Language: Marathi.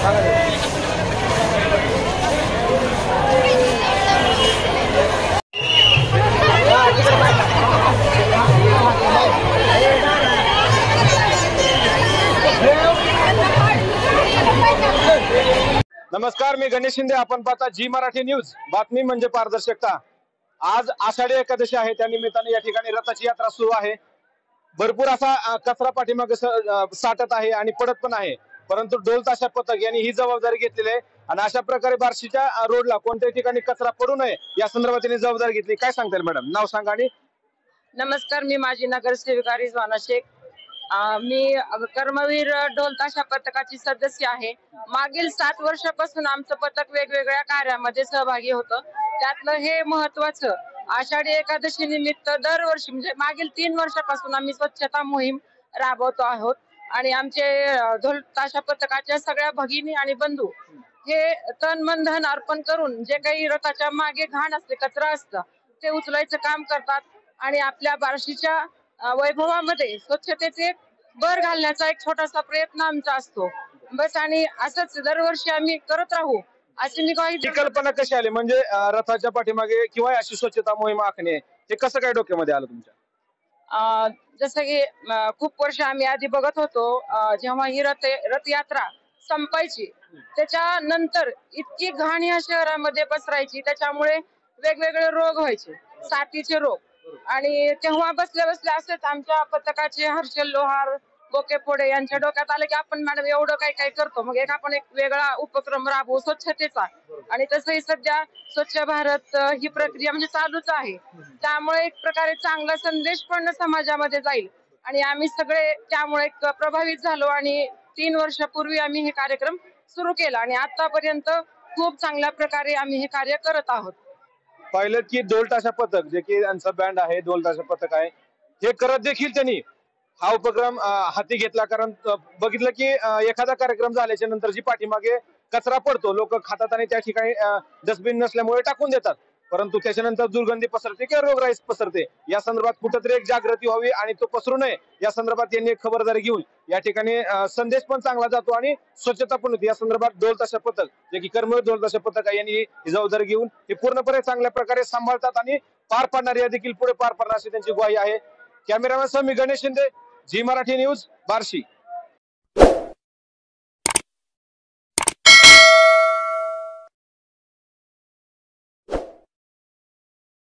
नमस्कार, मी गणेश शिंदे. आपण पाहता जी मराठी न्यूज. बातमी म्हणजे पारदर्शकता. आज आषाढी एकादशी आहे, त्या निमित्ताने या ठिकाणी रथाची यात्रा सुरू आहे. भरपूर असा कचरा पाठीमागे साठत आहे आणि पडत पण आहे, परंतु ढोल ताशा पथक यांनी ही जबाबदारी घेतलेली आहे आणि अशा प्रकारे बार्शीच्या रोडला कोणत्याही ठिकाणी कचरा पडू नये या संदर्भात त्यांनी जबाबदारी घेतली. काय सांगता येईल मॅडम? नाव सांगा. आणि नमस्कार, मी माजी नगरसेविका रिजवाना शेख. मी कर्मवीर ढोल ताशा पथकाची सदस्य आहे. मागील 7 वर्षापासून आमचं पथक वेगवेगळ्या कार्यामध्ये सहभागी होतं. त्यातलं हे महत्वाचं, आषाढी एकादशी निमित्त दरवर्षी म्हणजे मागील 3 वर्षापासून आम्ही स्वच्छता मोहीम राबवतो आहोत आणि आमचे ढोल ताशा पथकाच्या सगळ्या भगिनी आणि बंधू हे तन मन धन अर्पण करून जे काही रथाच्या मागे घाण असते, कचरा असतं, ते उचलायचं काम करतात आणि आपल्या बार्शीच्या वैभवामध्ये स्वच्छतेचे भर घालण्याचा एक छोटासा प्रयत्न आमचा असतो बस. आणि असंच दरवर्षी आम्ही करत राहू अशी मी काही कल्पना कशी आली, म्हणजे रथाच्या पाठीमागे किंवा अशी स्वच्छता मोहीम आखणे, हे कसं काय डोक्यामध्ये आलं तुमच्या? जसं की खूप वर्ष आम्ही आधी बघत होतो, जेव्हा ही रथयात्रा संपायची त्याच्यानंतर इतकी घाण या शहरामध्ये पसरायची, त्याच्यामुळे वेगवेगळे रोग व्हायचे, साथीचे रोग. आणि तेव्हा बसल्या बसल्या असेच आमच्या पथकाचे हर्षल लोहार, बोके फोडे यांच्या डोक्यात आले की आपण मॅडम एवढं काय काय करतो, मग आपण एक वेगळा उपक्रम राबवू स्वच्छतेचा. आणि तसंही सध्या स्वच्छ भारत ही प्रक्रिया म्हणजे चालूच आहे, त्यामुळे एक प्रकारे चांगला संदेश पण समाजामध्ये जाईल आणि आम्ही सगळे त्यामुळे प्रभावित झालो आणि 3 वर्षापूर्वी आम्ही हे कार्यक्रम सुरू केला आणि आतापर्यंत खूप चांगल्या प्रकारे आम्ही हे कार्य करत आहोत. पाहिलं की ढोल ताशा पथक, जे की यांचा बँड आहे, ढोल ताशा पथक आहे, हे करत देखील त्यांनी हा उपक्रम हाती घेतला. कारण बघितलं की एखादा कार्यक्रम झाल्याच्या नंतर जी पाठीमागे कचरा पडतो, लोक खातात आणि त्या ठिकाणी डस्टबिन नसल्यामुळे टाकून देतात, परंतु त्याच्यानंतर दुर्गंधी पसरते किंवा रोगराई पसरते. या संदर्भात कुठेतरी एक जागृती व्हावी आणि तो पसरू नये या संदर्भात त्यांनी एक खबरदारी घेऊन या ठिकाणी संदेश पण चांगला जातो आणि स्वच्छता पण होती. या संदर्भात ढोल ताशा पथक, जे की कर्मवीर ढोल ताशा पथक आहे, यांनी ही जबाबदारी घेऊन हे पूर्णपणे चांगल्या प्रकारे सांभाळतात आणि पार पाडणार, या देखील पुढे पार पाडणार अशी त्यांची ग्वाही आहे. कॅमेरामॅन सह मी गणेश शिंदे, जी मराठी न्यूज, बार्शी.